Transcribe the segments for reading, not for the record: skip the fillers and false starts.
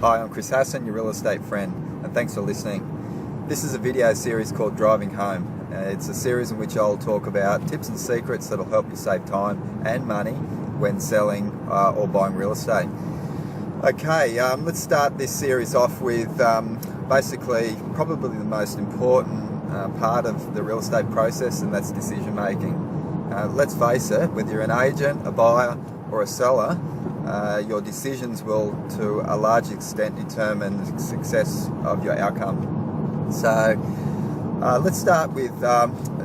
Hi, I'm Chris Hassan, your real estate friend, and thanks for listening. This is a video series called Driving Home. It's a series in which I'll talk about tips and secrets that'll help you save time and money when selling or buying real estate. Okay, let's start this series off with basically probably the most important part of the real estate process, and that's decision making. Let's face it, whether you're an agent, a buyer or a seller, your decisions will to a large extent determine the success of your outcome. So let's start with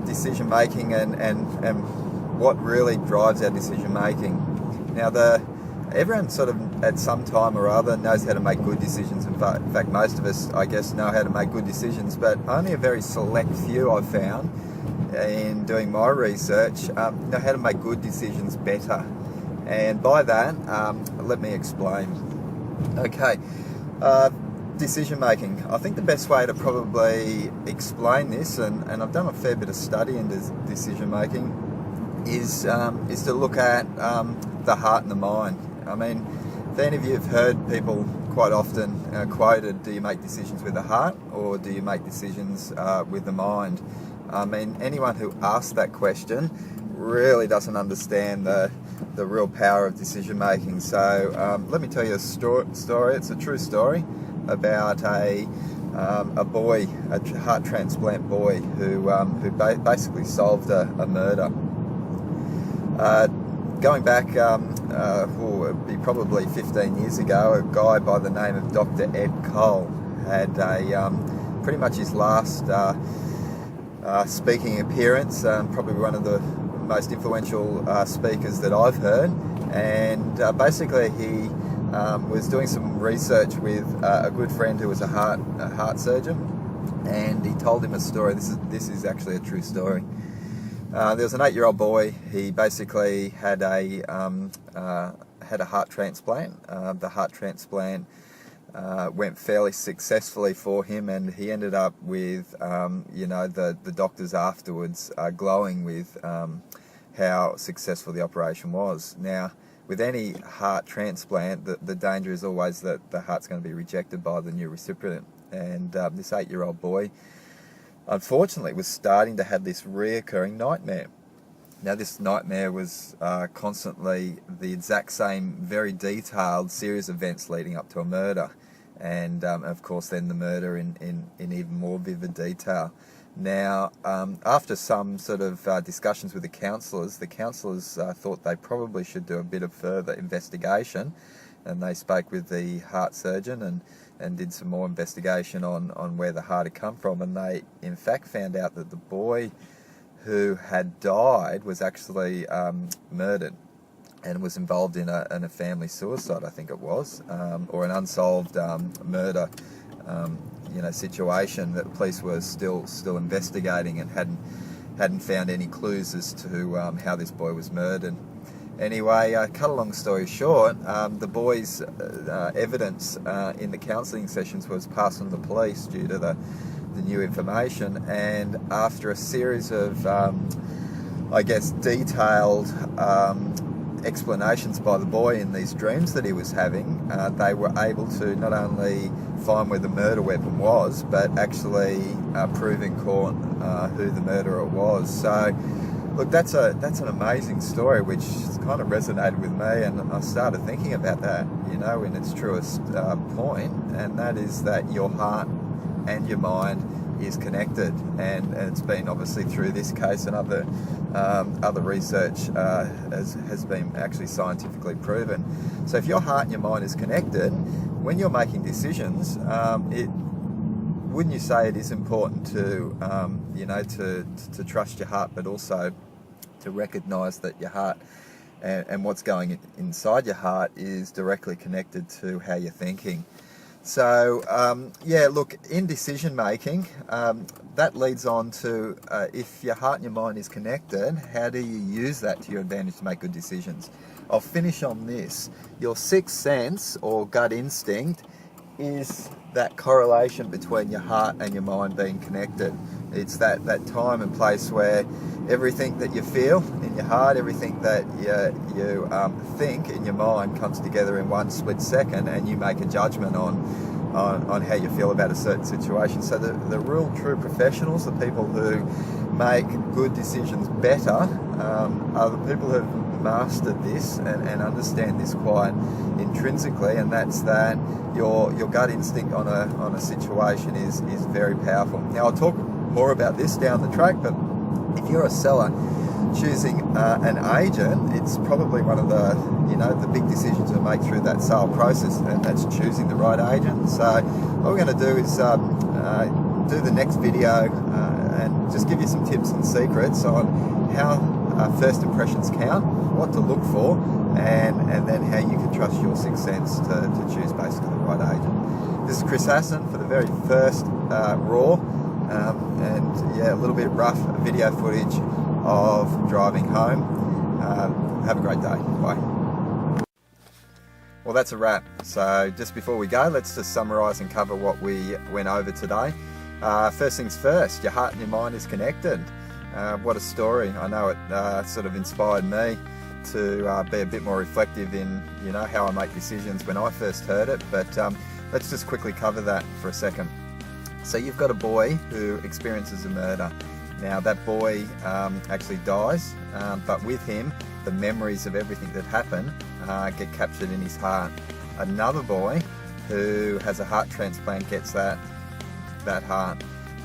decision making and what really drives our decision making. Now everyone sort of at some time or other knows how to make good decisions. In fact, most of us, I guess, know how to make good decisions, but only a very select few I've found in doing my research know how to make good decisions better. And by that, let me explain. Okay, decision making. I think the best way to probably explain this, and I've done a fair bit of study into decision making, is to look at the heart and the mind. I mean, if any of you have heard people quite often quoted, do you make decisions with the heart or do you make decisions with the mind? I mean, anyone who asks that question really doesn't understand the real power of decision making. So let me tell you a story. It's a true story about a boy, a heart transplant boy who basically solved a murder. Going back, it'd be probably 15 years ago, a guy by the name of Dr. Ed Cole had pretty much his last speaking appearance, probably one of the most influential speakers that I've heard, and basically he was doing some research with a good friend who was a heart surgeon, and he told him a story. This is actually a true story. There was an 8-year-old boy. He basically had a heart transplant. The heart transplant went fairly successfully for him, and he ended up with the doctors afterwards glowing with how successful the operation was. Now, with any heart transplant, the danger is always that the heart's going to be rejected by the new recipient, and this 8-year-old boy unfortunately was starting to have this reoccurring nightmare. Now, this nightmare was constantly the exact same very detailed series of events leading up to a murder, and of course then the murder in even more vivid detail. Now, after some sort of discussions with the counsellors thought they probably should do a bit of further investigation, and they spoke with the heart surgeon and did some more investigation on where the heart had come from, and they in fact found out that the boy who had died was actually murdered and was involved in a family suicide, I think it was, or an unsolved murder situation that the police were still investigating and hadn't found any clues as to how this boy was murdered. Anyway, cut a long story short, the boy's evidence in the counselling sessions was passed on to the police due to the new information, and after a series of detailed explanations by the boy in these dreams that he was having, they were able to not only find where the murder weapon was, but actually prove in court who the murderer was. So look, that's an amazing story which kind of resonated with me, and I started thinking about that, in its truest point, and that is that your heart and your mind is connected, and it's been obviously through this case and other research has been actually scientifically proven. So if your heart and your mind is connected, when you're making decisions, wouldn't you say it is important to trust your heart, but also to recognise that your heart and what's going inside your heart is directly connected to how you're thinking. So look, in decision making, that leads on to if your heart and your mind is connected, how do you use that to your advantage to make good decisions? I'll finish on this. Your sixth sense or gut instinct is that correlation between your heart and your mind being connected. It's that time and place where everything that you feel in your heart, everything that you think in your mind comes together in one split second, and you make a judgment on how you feel about a certain situation. So the real true professionals, the people who make good decisions better, are the people who have mastered this and understand this quite intrinsically, and that's that your gut instinct on a situation is very powerful. Now, I'll talk more about this down the track, but if you're a seller choosing an agent, it's probably one of the big decisions to make through that sale process, and that's choosing the right agent. So what we're going to do is do the next video and just give you some tips and secrets on how first impressions count, what to look for, and then how you can trust your sixth sense to choose basically the right agent. This is Chris Hassan for the very first Raw, and yeah, a little bit rough video footage of driving home. Have a great day. Bye. Well, that's a wrap. So just before we go, let's just summarise and cover what we went over today. First things first, your heart and your mind is connected. What a story. I know it sort of inspired me to be a bit more reflective in how I make decisions when I first heard it, but let's just quickly cover that for a second. So you've got a boy who experiences a murder. Now that boy actually dies, but with him the memories of everything that happened get captured in his heart. Another boy who has a heart transplant gets that heart.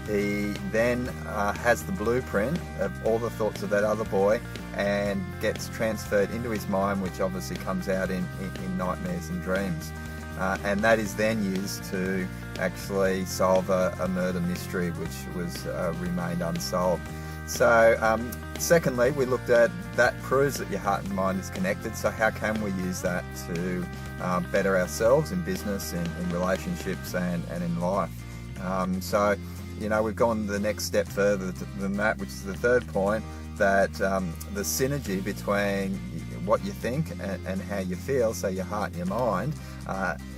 He then has the blueprint of all the thoughts of that other boy and gets transferred into his mind, which obviously comes out in nightmares and dreams. And that is then used to actually solve a murder mystery which was remained unsolved. So secondly, we looked at that proves that your heart and mind is connected. So how can we use that to better ourselves in business, in relationships, and in life? So we've gone the next step further than that, which is the third point, that the synergy between what you think and how you feel, so your heart and your mind,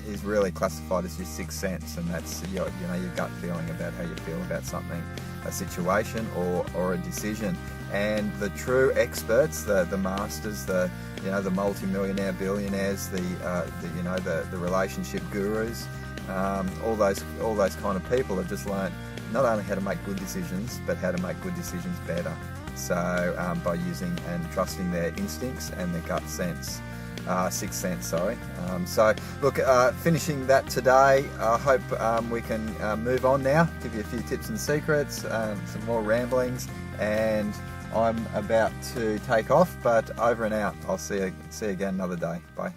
is really classified as your sixth sense, and that's your gut feeling about how you feel about something, a situation or a decision. And the true experts, the masters, the multi-millionaire billionaires, the relationship gurus, all those kind of people have just learned not only how to make good decisions, but how to make good decisions better. So by using and trusting their instincts and their gut sense, sixth sense, sorry. So look, finishing that today, I hope we can move on now, give you a few tips and secrets, some more ramblings, and I'm about to take off, but over and out. I'll see you again another day. Bye.